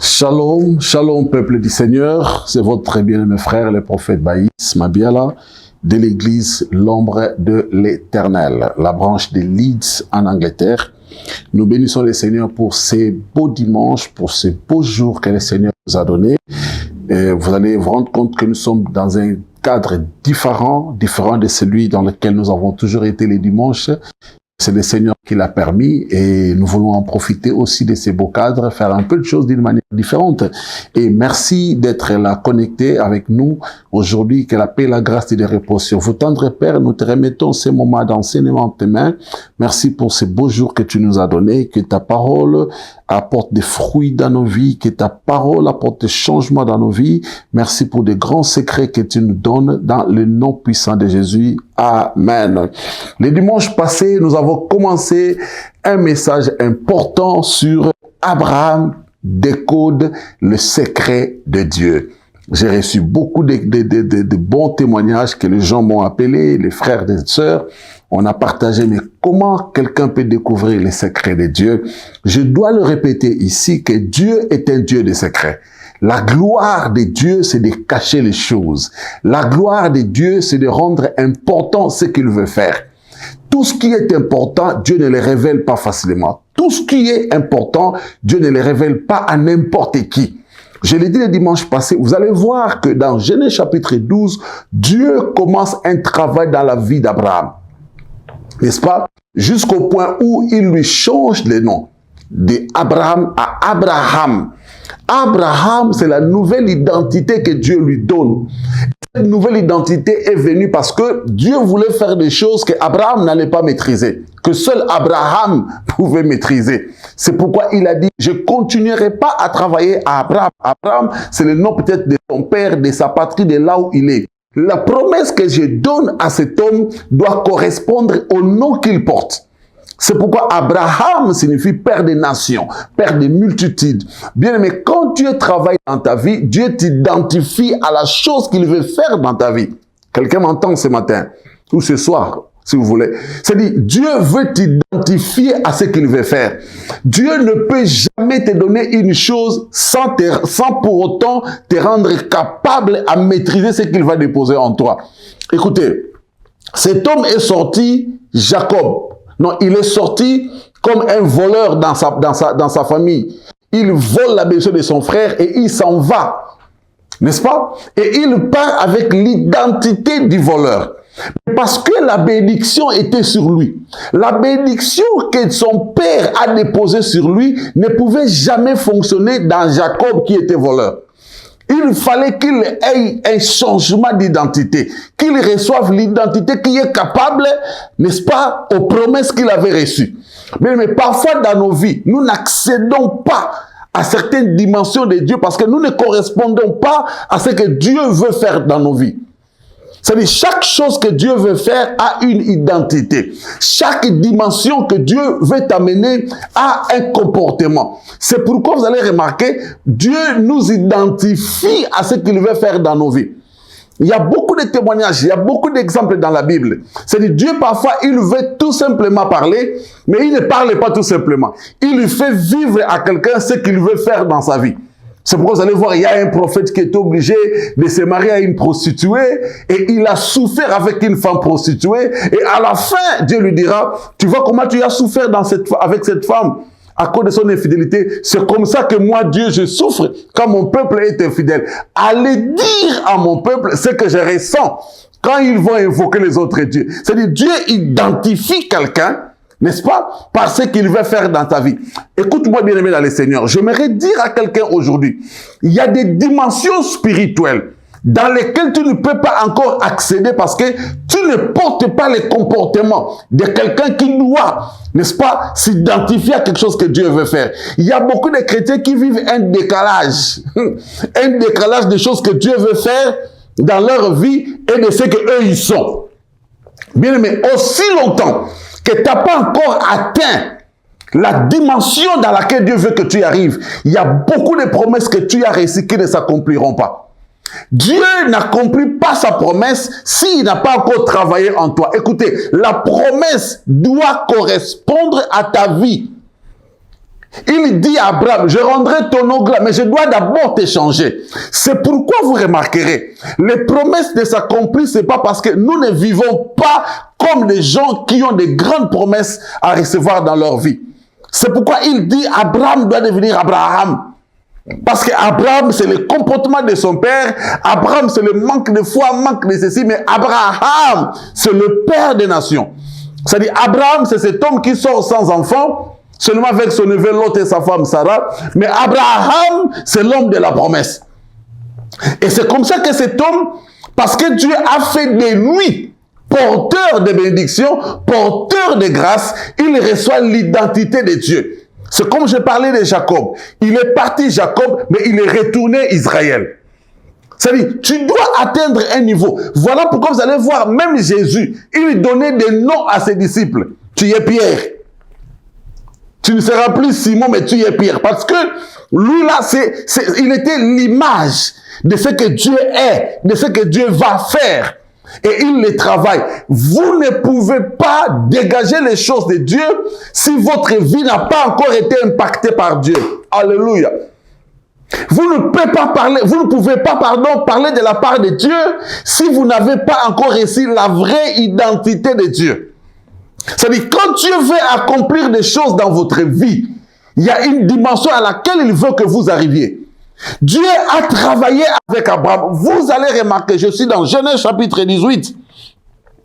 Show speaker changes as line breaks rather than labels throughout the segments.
Shalom, shalom peuple du Seigneur, c'est votre très bien-aimé frère, le prophète Baïs Mabiala, de l'église L'Ombre de l'Éternel, la branche de Leeds en Angleterre. Nous bénissons le Seigneur pour ces beaux dimanches, pour ces beaux jours que le Seigneur nous a donnés. Et vous allez vous rendre compte que nous sommes dans un cadre différent de celui dans lequel nous avons toujours été les dimanches. C'est le Seigneur qui l'a permis et nous voulons en profiter aussi de ces beaux cadres, faire un peu de choses d'une manière différente. Et merci d'être là connecté avec nous aujourd'hui. Que la paix, la grâce et le repos sur vous. Tendre Père, nous te remettons ces moments d'enseignement en tes mains. Merci pour ces beaux jours que tu nous as donnés, que ta parole apporte des fruits dans nos vies, que ta parole apporte des changements dans nos vies. Merci pour des grands secrets que tu nous donnes dans le nom puissant de Jésus. Amen. Les dimanches passés, nous avons commencé un message important sur Abraham décode le secret de Dieu. J'ai reçu beaucoup de bons témoignages que les gens m'ont appelé, les frères et sœurs. On a partagé, mais comment quelqu'un peut découvrir les secrets de Dieu? Je dois le répéter ici que Dieu est un Dieu de secrets. La gloire de Dieu, c'est de cacher les choses. La gloire de Dieu, c'est de rendre important ce qu'il veut faire. Tout ce qui est important, Dieu ne le révèle pas facilement. Tout ce qui est important, Dieu ne le révèle pas à n'importe qui. Je l'ai dit le dimanche passé, vous allez voir que dans Genèse chapitre 12, Dieu commence un travail dans la vie d'Abraham. N'est-ce pas? Jusqu'au point où il lui change le nom d'Abraham à Abraham. Abraham, c'est la nouvelle identité que Dieu lui donne. Cette nouvelle identité est venue parce que Dieu voulait faire des choses que Abraham n'allait pas maîtriser, que seul Abraham pouvait maîtriser. C'est pourquoi il a dit, je ne continuerai pas à travailler à Abraham. Abraham, c'est le nom peut-être de son père, de sa patrie, de là où il est. La promesse que je donne à cet homme doit correspondre au nom qu'il porte. C'est pourquoi Abraham signifie père des nations, père des multitudes. Bien aimé, quand Dieu travaille dans ta vie, Dieu t'identifie à la chose qu'il veut faire dans ta vie. Quelqu'un m'entend ce matin ou ce soir, si vous voulez. C'est-à-dire, Dieu veut t'identifier à ce qu'il veut faire. Dieu ne peut jamais te donner une chose sans pour autant te rendre capable à maîtriser ce qu'il va déposer en toi. Écoutez, cet homme est sorti, Jacob. Non, il est sorti comme un voleur dans sa famille. Il vole la bénédiction de son frère et il s'en va. N'est-ce pas? Et il part avec l'identité du voleur. Parce que la bénédiction était sur lui. La bénédiction que son père a déposée sur lui ne pouvait jamais fonctionner dans Jacob qui était voleur. Il fallait qu'il ait un changement d'identité, qu'il reçoive l'identité qui est capable, n'est-ce pas, aux promesses qu'il avait reçues. Mais parfois dans nos vies, nous n'accédons pas à certaines dimensions de Dieu parce que nous ne correspondons pas à ce que Dieu veut faire dans nos vies. C'est-à-dire, chaque chose que Dieu veut faire a une identité. Chaque dimension que Dieu veut t'amener a un comportement. C'est pourquoi vous allez remarquer, Dieu nous identifie à ce qu'il veut faire dans nos vies. Il y a beaucoup de témoignages, il y a beaucoup d'exemples dans la Bible. C'est-à-dire, Dieu parfois, il veut tout simplement parler, mais il ne parle pas tout simplement. Il lui fait vivre à quelqu'un ce qu'il veut faire dans sa vie. C'est pourquoi vous allez voir, il y a un prophète qui est obligé de se marier à une prostituée et il a souffert avec une femme prostituée et à la fin, Dieu lui dira, tu vois comment tu as souffert avec cette femme à cause de son infidélité. C'est comme ça que moi, Dieu, je souffre quand mon peuple est infidèle. Allez dire à mon peuple ce que je ressens quand ils vont invoquer les autres dieux. C'est-à-dire, Dieu identifie quelqu'un, n'est-ce pas, par ce qu'il veut faire dans ta vie. Écoute-moi bien aimé dans le Seigneur, j'aimerais dire à quelqu'un aujourd'hui, il y a des dimensions spirituelles dans lesquelles tu ne peux pas encore accéder parce que tu ne portes pas les comportements de quelqu'un qui doit, n'est-ce pas, s'identifier à quelque chose que Dieu veut faire. Il y a beaucoup de chrétiens qui vivent un décalage des choses que Dieu veut faire dans leur vie et de ce qu'eux ils sont. Bien aimé, aussi longtemps que tu n'as pas encore atteint la dimension dans laquelle Dieu veut que tu arrives, il y a beaucoup de promesses que tu as reçues qui ne s'accompliront pas. Dieu n'accomplit pas sa promesse s'il n'a pas encore travaillé en toi. Écoutez, la promesse doit correspondre à ta vie. Il dit à Abraham, je rendrai ton nom grand, mais je dois d'abord t'échanger. C'est pourquoi vous remarquerez, les promesses ne s'accomplissent pas parce que nous ne vivons pas comme des gens qui ont des grandes promesses à recevoir dans leur vie. C'est pourquoi il dit, Abraham doit devenir Abraham. Parce qu'Abraham, c'est le comportement de son père. Abraham, c'est le manque de foi, manque de ceci. Mais Abraham, c'est le père des nations. C'est-à-dire, Abraham, c'est cet homme qui sort sans enfant, seulement avec son neveu Lot et sa femme Sarah. Mais Abraham, c'est l'homme de la promesse. Et c'est comme ça que cet homme, parce que Dieu a fait de lui porteur de bénédiction, porteur de grâce, il reçoit l'identité de Dieu. C'est comme je parlais de Jacob. Il est parti Jacob, mais il est retourné Israël. C'est-à-dire, tu dois atteindre un niveau. Voilà pourquoi vous allez voir, même Jésus, il donnait des noms à ses disciples. Tu es Pierre. Tu ne seras plus Simon, mais tu es Pierre. Parce que lui là, il était l'image de ce que Dieu est, de ce que Dieu va faire. Et il les travaille. Vous ne pouvez pas dégager les choses de Dieu si votre vie n'a pas encore été impactée par Dieu. Alléluia. Vous ne pouvez pas parler de la part de Dieu si vous n'avez pas encore reçu la vraie identité de Dieu. C'est-à-dire, quand Dieu veut accomplir des choses dans votre vie, il y a une dimension à laquelle il veut que vous arriviez. Dieu a travaillé avec Abraham. Vous allez remarquer, je suis dans Genèse chapitre 18.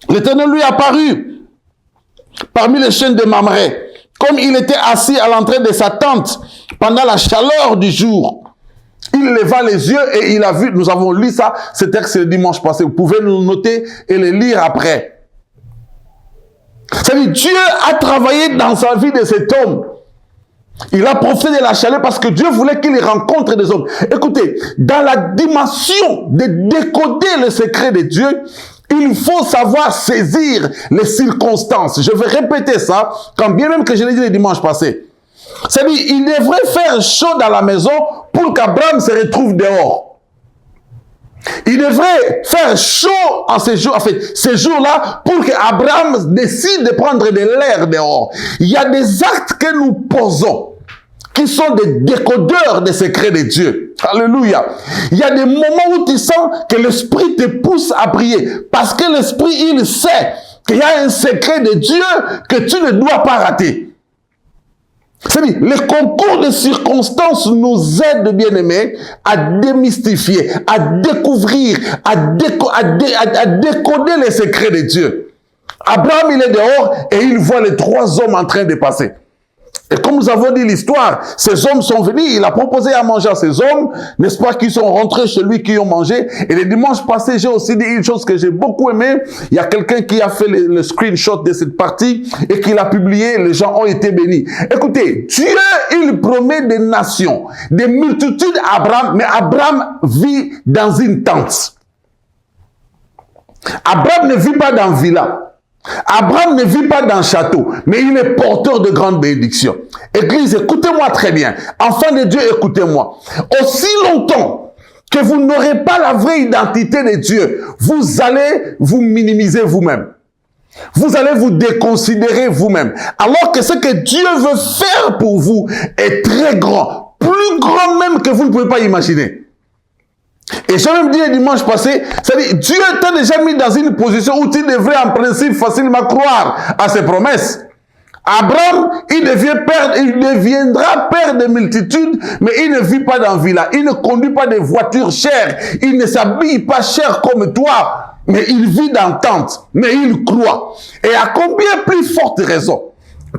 L'Éternel lui est apparu parmi les chênes de Mamré, comme il était assis à l'entrée de sa tente pendant la chaleur du jour. Il leva les yeux et il a vu, nous avons lu ça, ce texte le dimanche passé. Vous pouvez nous noter et le lire après. C'est-à-dire, Dieu a travaillé dans sa vie de cet homme. Il a profité de la chaleur parce que Dieu voulait qu'il rencontre des hommes. Écoutez, dans la dimension de décoder le secret de Dieu, il faut savoir saisir les circonstances. Je vais répéter ça, quand bien même que je l'ai dit le dimanche passé. C'est-à-dire, il devrait faire chaud dans la maison pour qu'Abraham se retrouve dehors. Il devrait faire chaud en ces jours-là pour qu'Abraham décide de prendre de l'air dehors. Il y a des actes que nous posons qui sont des décodeurs des secrets de Dieu. Alléluia. Il y a des moments où tu sens que l'Esprit te pousse à prier parce que l'Esprit, il sait qu'il y a un secret de Dieu que tu ne dois pas rater. C'est-à-dire, les concours de circonstances nous aident, bien-aimés, à démystifier, à découvrir, à décoder les secrets de Dieu. Abraham, il est dehors et il voit les 3 hommes en train de passer. Et comme nous avons dit l'histoire, ces hommes sont venus, il a proposé à manger à ces hommes, n'est-ce pas, qui sont rentrés chez lui, qui ont mangé. Et le dimanche passé, j'ai aussi dit une chose que j'ai beaucoup aimé. Il y a quelqu'un qui a fait le screenshot de cette partie et qui l'a publié, les gens ont été bénis. Écoutez, Dieu, il promet des nations, des multitudes à Abraham, mais Abraham vit dans une tente. Abraham ne vit pas dans une villa. Abraham ne vit pas dans un château, mais il est porteur de grandes bénédictions. Église, écoutez-moi très bien. Enfants de Dieu, écoutez-moi. Aussi longtemps que vous n'aurez pas la vraie identité de Dieu, vous allez vous minimiser vous-même. Vous allez vous déconsidérer vous-même. Alors que ce que Dieu veut faire pour vous est très grand. Plus grand même que vous ne pouvez pas imaginer. Et j'ai même dit le dimanche passé, c'est-à-dire Dieu t'a déjà mis dans une position où tu devrais en principe facilement croire à ses promesses. Abraham, il deviendra père de multitudes, mais il ne vit pas dans villa, il ne conduit pas des voitures chères, il ne s'habille pas cher comme toi, mais il vit dans tente, mais il croit. Et à combien plus forte raison?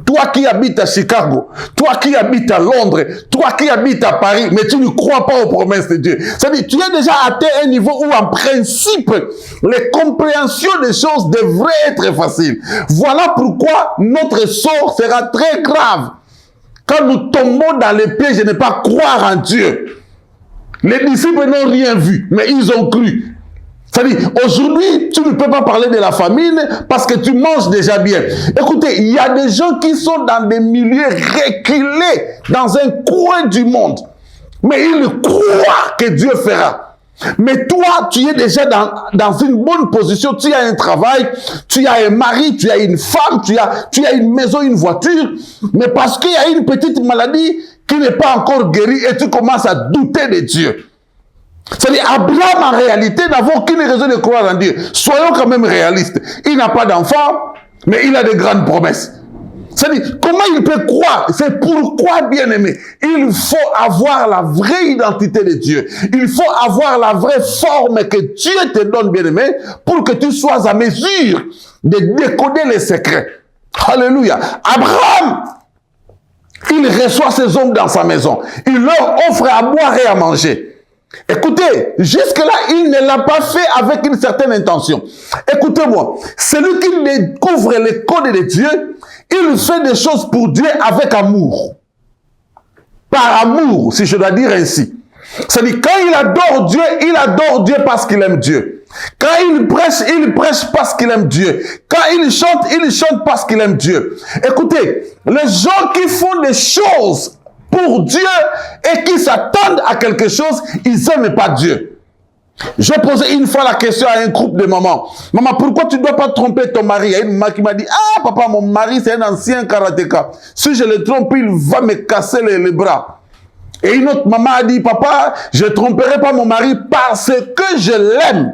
Toi qui habites à Chicago, toi qui habites à Londres, toi qui habites à Paris, mais tu ne crois pas aux promesses de Dieu. C'est-à-dire, tu as déjà atteint un niveau où, en principe, les compréhensions des choses devraient être faciles. Voilà pourquoi notre sort sera très grave. Quand nous tombons dans les pièges de ne pas croire en Dieu. Les disciples n'ont rien vu, mais ils ont cru. C'est-à-dire, aujourd'hui, tu ne peux pas parler de la famine parce que tu manges déjà bien. Écoutez, il y a des gens qui sont dans des milieux reculés, dans un coin du monde. Mais ils croient que Dieu fera. Mais toi, tu es déjà dans une bonne position, tu as un travail, tu as un mari, tu as une femme, tu as une maison, une voiture, mais parce qu'il y a une petite maladie qui n'est pas encore guérie et tu commences à douter de Dieu. C'est-à-dire, Abraham, en réalité, n'a aucune raison de croire en Dieu. Soyons quand même réalistes. Il n'a pas d'enfant, mais il a de grandes promesses. C'est-à-dire, comment il peut croire? C'est pourquoi, bien-aimé, il faut avoir la vraie identité de Dieu. Il faut avoir la vraie forme que Dieu te donne, bien-aimé, pour que tu sois à mesure de décoder les secrets. Alléluia. Abraham, il reçoit ses hommes dans sa maison. Il leur offre à boire et à manger. Écoutez, jusque-là, il ne l'a pas fait avec une certaine intention. Écoutez-moi, celui qui découvre les codes de Dieu, il fait des choses pour Dieu avec amour. Par amour, si je dois dire ainsi. C'est-à-dire, quand il adore Dieu parce qu'il aime Dieu. Quand il prêche parce qu'il aime Dieu. Quand il chante parce qu'il aime Dieu. Écoutez, les gens qui font des choses pour Dieu et qui s'attendent à quelque chose, ils n'aiment pas Dieu. J'ai posé une fois la question à un groupe de mamans. Maman, pourquoi tu ne dois pas tromper ton mari? Il y a une maman qui m'a dit, ah papa, mon mari c'est un ancien karatéka. Si je le trompe, il va me casser les bras. Et une autre maman a dit, papa, je ne tromperai pas mon mari parce que je l'aime.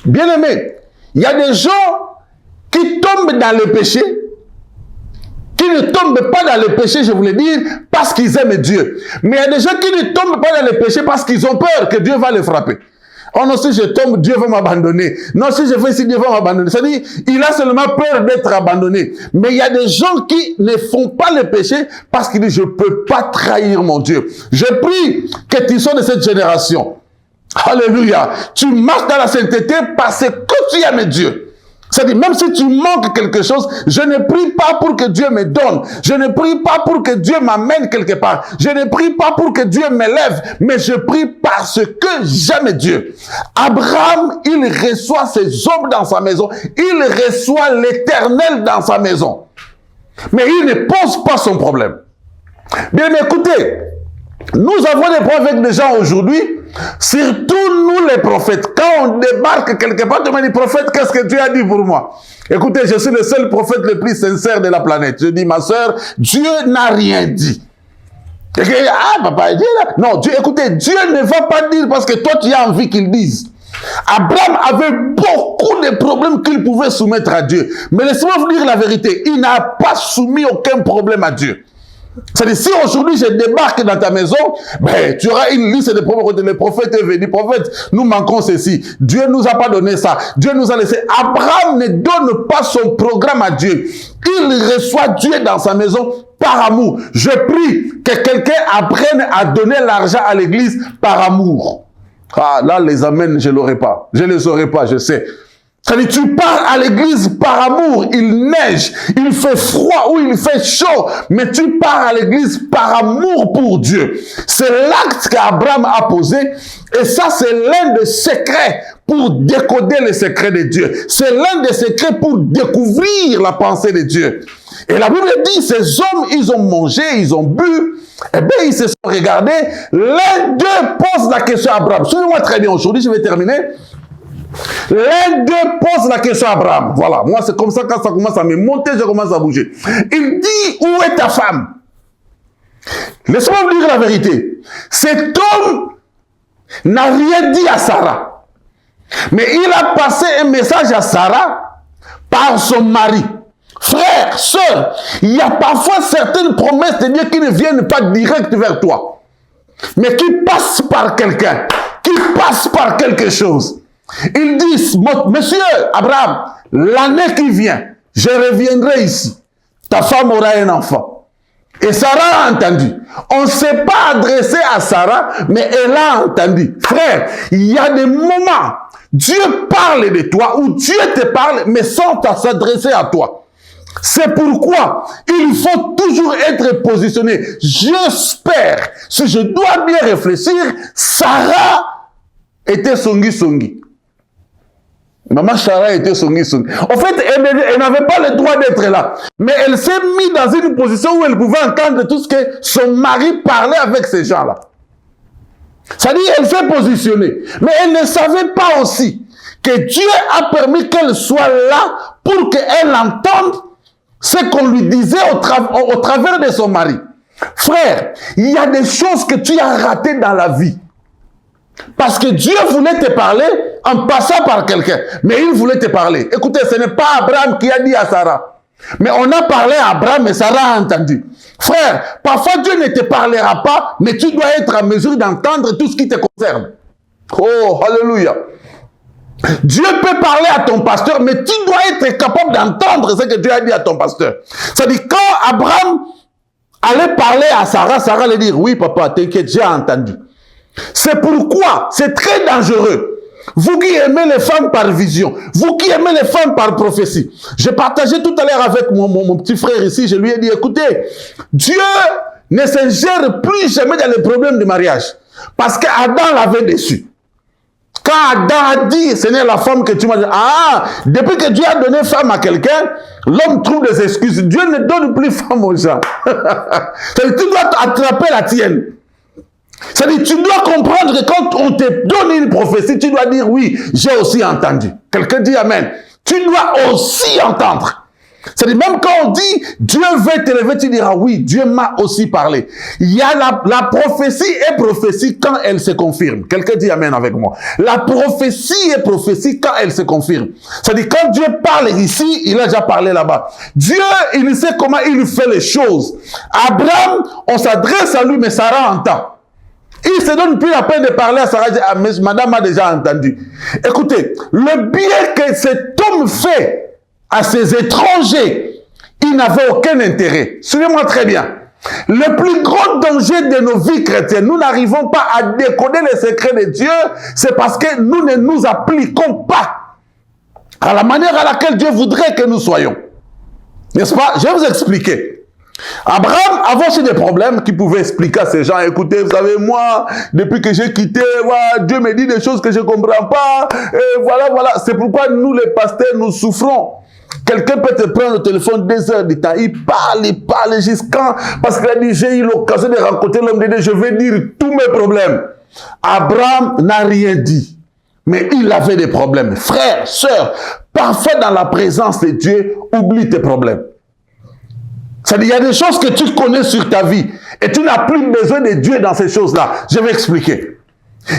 Bien aimé, il y a des gens qui tombent dans le péché, qui ne tombent pas dans le péché, je voulais dire, parce qu'ils aiment Dieu. Mais il y a des gens qui ne tombent pas dans le péché parce qu'ils ont peur que Dieu va les frapper. Oh non, si je tombe, Dieu va m'abandonner. Non, si je fais ci, Dieu va m'abandonner. C'est-à-dire, il a seulement peur d'être abandonné. Mais il y a des gens qui ne font pas le péché parce qu'ils disent, je ne peux pas trahir mon Dieu. Je prie que tu sois de cette génération. Alléluia. Tu marches dans la sainteté parce que tu aimes Dieu. C'est-à-dire, même si tu manques quelque chose, je ne prie pas pour que Dieu me donne. Je ne prie pas pour que Dieu m'amène quelque part. Je ne prie pas pour que Dieu m'élève, mais je prie parce que j'aime Dieu. Abraham, il reçoit ses hommes dans sa maison. Il reçoit l'Éternel dans sa maison. Mais il ne pose pas son problème. Bien, mais écoutez, nous avons des problèmes avec des gens aujourd'hui, surtout nous les prophètes. Quand on débarque quelque part, tu me dis, prophète, qu'est-ce que Dieu a dit pour moi? Écoutez, je suis le seul prophète le plus sincère de la planète. Je dis, ma soeur, Dieu n'a rien dit. Et que, ah, papa, Dieu là. Non, Dieu, écoutez, Dieu ne va pas dire parce que toi, tu as envie qu'il dise. Abraham avait beaucoup de problèmes qu'il pouvait soumettre à Dieu. Mais laissez-moi vous dire la vérité, il n'a pas soumis aucun problème à Dieu. C'est-à-dire, si aujourd'hui je débarque dans ta maison, ben, tu auras une liste de problèmes. Le prophète est venu, prophète, nous manquons ceci. Dieu ne nous a pas donné ça. Dieu nous a laissé. Abraham ne donne pas son programme à Dieu. Il reçoit Dieu dans sa maison par amour. Je prie que quelqu'un apprenne à donner l'argent à l'église par amour. Ah, là, les amens, je ne l'aurai pas. Je ne les aurai pas, je sais. C'est-à-dire, tu pars à l'église par amour, il neige, il fait froid ou il fait chaud, mais tu pars à l'église par amour pour Dieu. C'est l'acte qu'Abraham a posé, et ça, c'est l'un des secrets pour décoder les secrets de Dieu. C'est l'un des secrets pour découvrir la pensée de Dieu. Et la Bible dit, ces hommes, ils ont mangé, ils ont bu, et bien ils se sont regardés. L'un d'eux pose la question à Abraham. Suivez-moi très bien, aujourd'hui, je vais terminer. L'un d'eux pose la question à Abraham. Voilà, moi c'est comme ça, quand ça commence à me monter, je commence à bouger. Il dit, où est ta femme? Laissez-moi vous dire la vérité. Cet homme n'a rien dit à Sarah. Mais il a passé un message à Sarah par son mari. Frère, sœur, il y a parfois certaines promesses de Dieu qui ne viennent pas direct vers toi, mais qui passent par quelqu'un, qui passent par quelque chose. Ils disent, monsieur Abraham, l'année qui vient, je reviendrai ici. Ta femme aura un enfant. Et Sarah a entendu. On ne s'est pas adressé à Sarah, mais elle a entendu. Frère, il y a des moments, Dieu parle de toi, ou Dieu te parle, mais sans s'adresser à toi. C'est pourquoi il faut toujours être positionné. J'espère, si je dois bien réfléchir, Sarah était songi. Maman Sarah était songi. En fait, elle n'avait pas le droit d'être là. Mais elle s'est mise dans une position où elle pouvait entendre tout ce que son mari parlait avec ces gens-là. C'est-à-dire, elle s'est positionnée. Mais elle ne savait pas aussi que Dieu a permis qu'elle soit là pour qu'elle entende ce qu'on lui disait au travers de son mari. Frère, il y a des choses que tu as ratées dans la vie. Parce que Dieu voulait te parler en passant par quelqu'un. Mais il voulait te parler. Écoutez, ce n'est pas Abraham qui a dit à Sarah. Mais on a parlé à Abraham et Sarah a entendu. Frère, parfois Dieu ne te parlera pas, mais tu dois être en mesure d'entendre tout ce qui te concerne. Oh, alléluia. Dieu peut parler à ton pasteur, mais tu dois être capable d'entendre ce que Dieu a dit à ton pasteur. C'est-à-dire, quand Abraham allait parler à Sarah, Sarah allait dire, oui papa, t'inquiète, j'ai entendu. C'est pourquoi c'est très dangereux. Vous qui aimez les femmes par vision, vous qui aimez les femmes par prophétie. J'ai partagé tout à l'heure avec mon petit frère ici, je lui ai dit, écoutez, Dieu ne se gère plus jamais dans les problèmes de mariage. Parce qu'Adam l'avait déçu. Quand Adam a dit, Seigneur, la femme que tu m'as dit, depuis que Dieu a donné femme à quelqu'un, l'homme trouve des excuses. Dieu ne donne plus femme aux gens. Tu dois attraper la tienne. C'est-à-dire, tu dois comprendre que quand on te donne une prophétie, tu dois dire, oui, j'ai aussi entendu. Quelqu'un dit Amen. Tu dois aussi entendre. C'est-à-dire, même quand on dit, Dieu veut t'élever, tu diras, oui, Dieu m'a aussi parlé. Il y a la prophétie est prophétie quand elle se confirme. Quelqu'un dit Amen avec moi. La prophétie est prophétie quand elle se confirme. C'est-à-dire, quand Dieu parle ici, il a déjà parlé là-bas. Dieu, il sait comment il fait les choses. Abraham, on s'adresse à lui, mais Sarah entend. Il se donne plus la peine de parler à Sarah. Mais madame a déjà entendu. Écoutez, le bien que cet homme fait à ces étrangers, il n'avait aucun intérêt. Suivez-moi très bien. Le plus grand danger de nos vies chrétiennes, nous n'arrivons pas à décoder les secrets de Dieu, c'est parce que nous ne nous appliquons pas à la manière à laquelle Dieu voudrait que nous soyons. N'est-ce pas? Je vais vous expliquer. Abraham avait aussi des problèmes qu'il pouvait expliquer à ces gens. Écoutez, vous savez, moi, depuis que j'ai quitté, voilà, Dieu me dit des choses que je ne comprends pas. Et voilà. C'est pourquoi nous, les pasteurs, nous souffrons. Quelqu'un peut te prendre le téléphone 2 heures de temps. Il parle jusqu'à... Parce qu'il a dit, j'ai eu l'occasion de rencontrer l'homme de Dieu. Je vais dire tous mes problèmes. Abraham n'a rien dit. Mais il avait des problèmes. Frères, sœurs, parfois dans la présence de Dieu, oublie tes problèmes. C'est-à-dire, il y a des choses que tu connais sur ta vie et tu n'as plus besoin de Dieu dans ces choses-là. Je vais expliquer.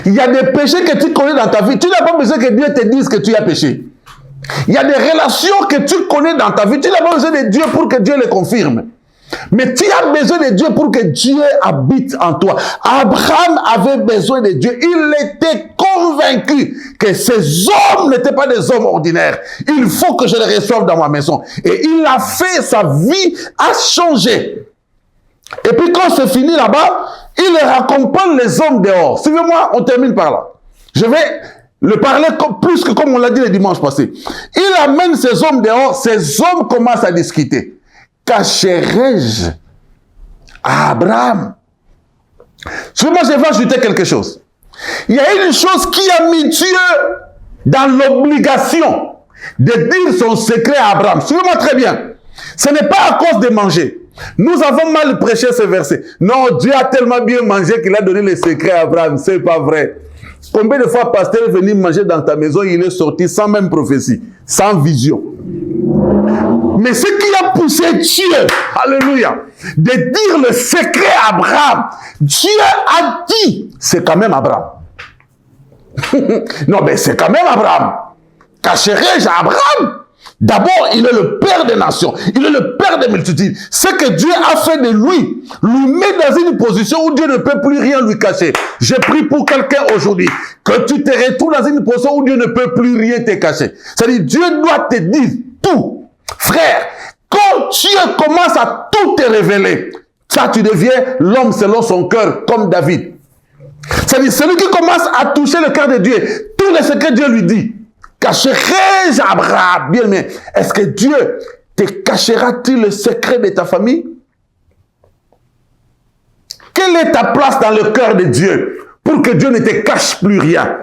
Il y a des péchés que tu connais dans ta vie. Tu n'as pas besoin que Dieu te dise que tu as péché. Il y a des relations que tu connais dans ta vie. Tu n'as pas besoin de Dieu pour que Dieu les confirme. Mais tu as besoin de Dieu pour que Dieu habite en toi. Abraham avait besoin de Dieu. Il était convaincu que ces hommes n'étaient pas des hommes ordinaires. Il faut que je les reçoive dans ma maison. Et il a fait, sa vie a changé. Et puis quand c'est fini là-bas, il raccompagne les hommes dehors. Suivez-moi, on termine par là. Je vais le parler plus que comme on l'a dit le dimanche passé. Il amène ces hommes dehors, ces hommes commencent à discuter. Cacherai-je à Abraham? Moi, je vais ajouter quelque chose. Il y a une chose qui a mis Dieu dans l'obligation de dire son secret à Abraham. Suivez-moi très bien. Ce n'est pas à cause de manger. Nous avons mal prêché ce verset. Non, Dieu a tellement bien mangé qu'il a donné le secret à Abraham. Ce n'est pas vrai. Combien de fois pasteur est venu manger dans ta maison, il est sorti sans même prophétie, sans vision. Mais ce qui a poussé Dieu, alléluia, de dire le secret à Abraham, Dieu a dit, c'est quand même Abraham. Non, mais c'est quand même Abraham. Cacherai-je à Abraham? D'abord, il est le père des nations. Il est le père des multitudes. Ce que Dieu a fait de lui met dans une position où Dieu ne peut plus rien lui cacher. Je prie pour quelqu'un aujourd'hui que tu te retrouves dans une position où Dieu ne peut plus rien te cacher. C'est-à-dire, Dieu doit te dire tout. Frère, quand Dieu commence à tout te révéler, ça tu deviens l'homme selon son cœur, comme David. C'est-à-dire, celui qui commence à toucher le cœur de Dieu, tous les secrets Dieu lui dit. Cacherai-je à Abraham? Bien, mais est-ce que Dieu te cachera-t-il le secret de ta famille? Quelle est ta place dans le cœur de Dieu pour que Dieu ne te cache plus rien?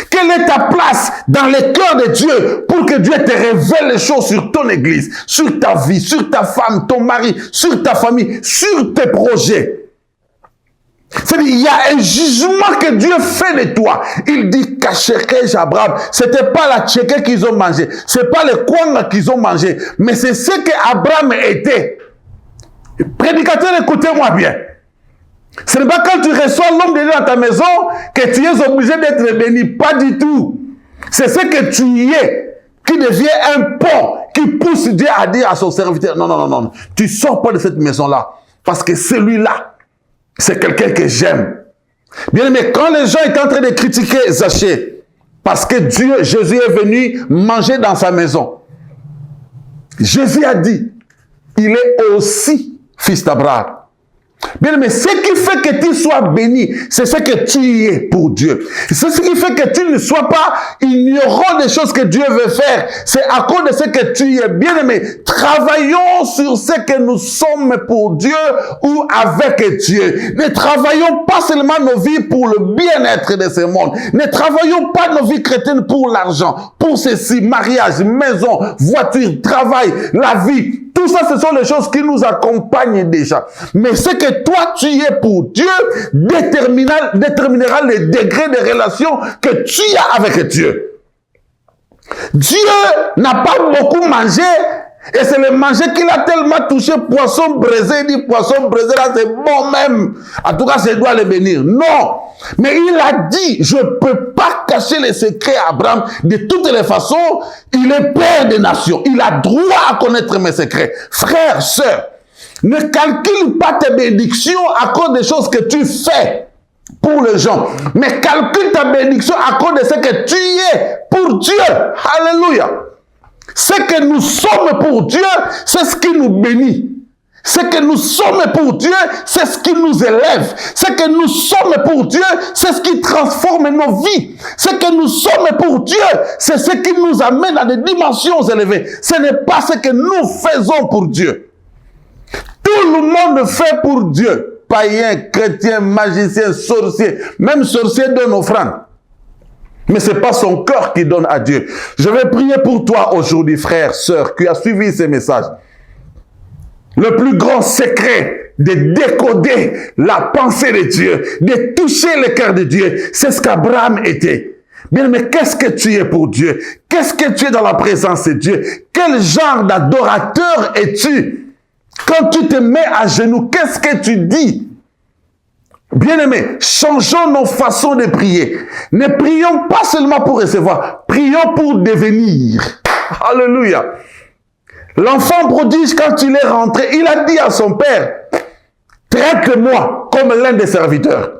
Quelle est ta place dans le cœur de Dieu pour que Dieu te révèle les choses sur ton église, sur ta vie, sur ta femme, ton mari, sur ta famille, sur tes projets? C'est-à-dire, il y a un jugement que Dieu fait de toi. Il dit, cacherai-je Abraham. C'était pas la tchéké qu'ils ont mangé. C'est pas le kwanga qu'ils ont mangé. Mais c'est ce que Abraham était. Prédicateur, écoutez-moi bien. Ce n'est pas quand tu reçois l'homme de Dieu dans ta maison que tu es obligé d'être béni. Pas du tout. C'est ce que tu es qui devient un pont qui pousse Dieu à dire à son serviteur, non, non, non, non, tu sors pas de cette maison-là. Parce que celui-là, c'est quelqu'un que j'aime. Bien aimé, quand les gens étaient en train de critiquer Zachée, parce que Jésus est venu manger dans sa maison, Jésus a dit, il est aussi fils d'Abraham. Bien aimé, ce qui fait que tu sois béni, c'est ce que tu es pour Dieu. C'est ce qui fait que tu ne sois pas ignorant des choses que Dieu veut faire. C'est à cause de ce que tu es. Bien aimé, travaillons sur ce que nous sommes pour Dieu ou avec Dieu. Ne travaillons pas seulement nos vies pour le bien-être de ce monde. Ne travaillons pas nos vies chrétiennes pour l'argent, pour ceci, mariage, maison, voiture, travail, la vie. Tout ça, ce sont les choses qui nous accompagnent déjà. Mais ce que toi, tu es pour Dieu déterminera le degré de relation que tu as avec Dieu. Dieu n'a pas beaucoup mangé et c'est le manger qu'il a tellement touché. Poisson braisé, il dit poisson braisé, là c'est bon même. En tout cas, je dois le bénir. Non. Mais il a dit, je ne peux pas cacher les secrets à Abraham. De toutes les façons, il est père des nations. Il a droit à connaître mes secrets. Frères, sœurs, ne calcule pas tes bénédictions à cause des choses que tu fais pour les gens. Mais calcule ta bénédiction à cause de ce que tu es pour Dieu. Alléluia. Ce que nous sommes pour Dieu, c'est ce qui nous bénit. Ce que nous sommes pour Dieu, c'est ce qui nous élève. Ce que nous sommes pour Dieu, c'est ce qui transforme nos vies. Ce que nous sommes pour Dieu, c'est ce qui nous amène à des dimensions élevées. Ce n'est pas ce que nous faisons pour Dieu. Tout le monde fait pour Dieu. Païens, chrétiens, magiciens, sorciers. Même sorciers donnent offrande. Mais ce n'est pas son cœur qui donne à Dieu. Je vais prier pour toi aujourd'hui, frère, sœur, qui a suivi ces messages. Le plus grand secret de décoder la pensée de Dieu, de toucher le cœur de Dieu, c'est ce qu'Abraham était. Bien, mais qu'est-ce que tu es pour Dieu? Qu'est-ce que tu es dans la présence de Dieu? Quel genre d'adorateur es-tu? Quand tu te mets à genoux, qu'est-ce que tu dis? Bien-aimés, changeons nos façons de prier. Ne prions pas seulement pour recevoir, prions pour devenir. Alléluia. L'enfant prodige, quand il est rentré, il a dit à son père, traite-moi comme l'un des serviteurs.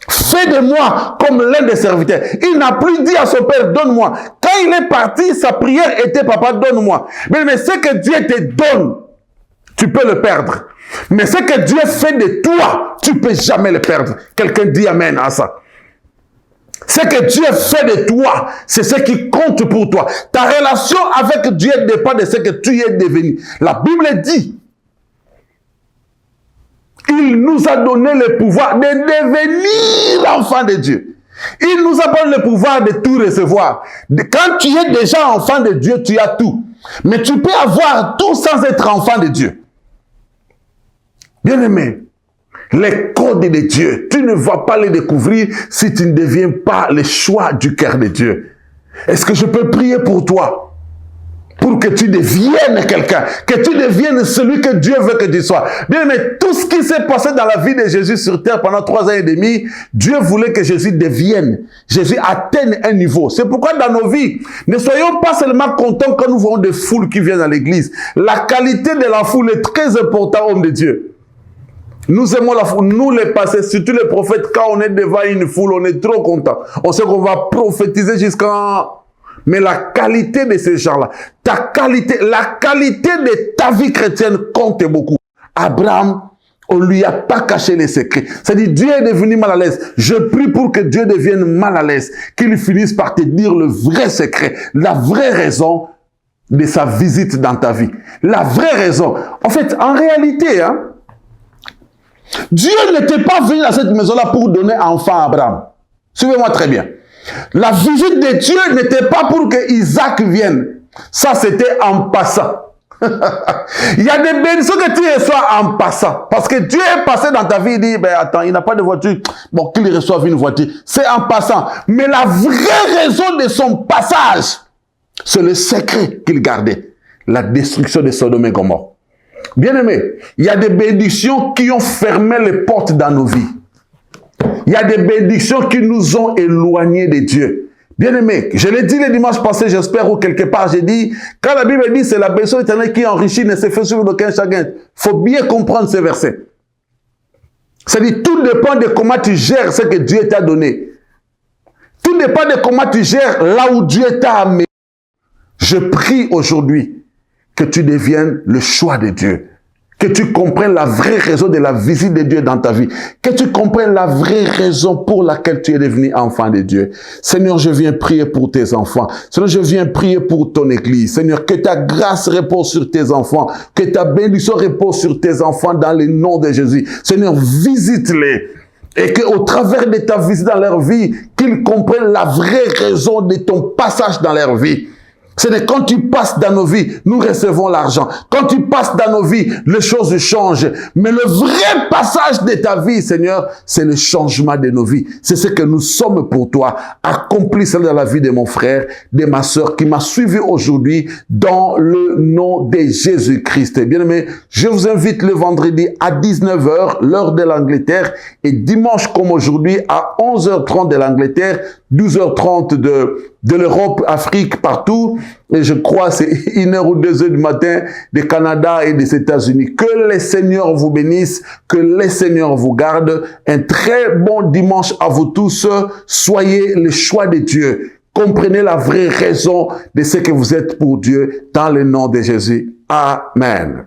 Fais de moi comme l'un des serviteurs. Il n'a plus dit à son père, donne-moi. Quand il est parti, sa prière était, papa, donne-moi. Mais ce que Dieu te donne, tu peux le perdre. Mais ce que Dieu fait de toi, tu ne peux jamais le perdre. Quelqu'un dit amen à ça. Ce que Dieu fait de toi, c'est ce qui compte pour toi. Ta relation avec Dieu dépend de ce que tu es devenu. La Bible dit, il nous a donné le pouvoir de devenir enfant de Dieu. Il nous a donné le pouvoir de tout recevoir. Quand tu es déjà enfant de Dieu, tu as tout. Mais tu peux avoir tout sans être enfant de Dieu. Bien-aimé, les codes de Dieu, tu ne vas pas les découvrir si tu ne deviens pas le choix du cœur de Dieu. Est-ce que je peux prier pour toi? Pour que tu deviennes quelqu'un, que tu deviennes celui que Dieu veut que tu sois. Bien, mais tout ce qui s'est passé dans la vie de Jésus sur terre pendant 3 ans et demi, Dieu voulait que Jésus devienne, Jésus atteigne un niveau. C'est pourquoi dans nos vies, ne soyons pas seulement contents quand nous voyons des foules qui viennent à l'église. La qualité de la foule est très importante, homme de Dieu. Nous aimons la foule, nous les passés, surtout les prophètes, quand on est devant une foule, on est trop content. On sait qu'on va prophétiser jusqu'à... Mais la qualité de ces gens-là, la qualité de ta vie chrétienne compte beaucoup. Abraham, on ne lui a pas caché les secrets. C'est-à-dire, Dieu est devenu mal à l'aise. Je prie pour que Dieu devienne mal à l'aise, qu'il finisse par te dire le vrai secret, la vraie raison de sa visite dans ta vie. La vraie raison. En fait, en réalité, Dieu n'était pas venu à cette maison-là pour donner enfant à Abraham. Suivez-moi très bien. La visite de Dieu n'était pas pour que Isaac vienne. Ça, c'était en passant. Il y a des bénédictions que tu reçois en passant. Parce que Dieu est passé dans ta vie, il dit, ben attends, il n'a pas de voiture. Bon, qu'il reçoive une voiture. C'est en passant. Mais la vraie raison de son passage, c'est le secret qu'il gardait. La destruction de Sodome et Gomorrhe. Bien-aimé, il y a des bénédictions qui ont fermé les portes dans nos vies. Il y a des bénédictions qui nous ont éloignés de Dieu. Bien-aimé, je l'ai dit le dimanche passé, j'espère, ou quelque part, j'ai dit, quand la Bible dit c'est la bénédiction éternelle qui enrichit, ne se fait sur aucun chagrin. Il faut bien comprendre ces versets. C'est-à-dire, tout dépend de comment tu gères ce que Dieu t'a donné. Tout dépend de comment tu gères là où Dieu t'a amené. Je prie aujourd'hui que tu deviennes le choix de Dieu. Que tu comprennes la vraie raison de la visite de Dieu dans ta vie. Que tu comprennes la vraie raison pour laquelle tu es devenu enfant de Dieu. Seigneur, je viens prier pour tes enfants. Seigneur, je viens prier pour ton église. Seigneur, que ta grâce repose sur tes enfants. Que ta bénédiction repose sur tes enfants dans le nom de Jésus. Seigneur, visite-les. Et qu'au travers de ta visite dans leur vie, qu'ils comprennent la vraie raison de ton passage dans leur vie. C'est quand tu passes dans nos vies, nous recevons l'argent. Quand tu passes dans nos vies, les choses changent. Mais le vrai passage de ta vie, Seigneur, c'est le changement de nos vies. C'est ce que nous sommes pour toi. Accomplis cela dans la vie de mon frère, de ma soeur qui m'a suivi aujourd'hui dans le nom de Jésus-Christ. Bien-aimé, je vous invite le vendredi à 19 h, l'heure de l'Angleterre, et dimanche comme aujourd'hui à 11 h 30 de l'Angleterre, 12 h 30 de l'Europe, Afrique, partout. Et je crois c'est 1 h ou 2 h du matin du Canada et des États-Unis. Que le Seigneur vous bénisse, que le Seigneur vous garde. Un très bon dimanche à vous tous. Soyez le choix de Dieu. Comprenez la vraie raison de ce que vous êtes pour Dieu dans le nom de Jésus. Amen.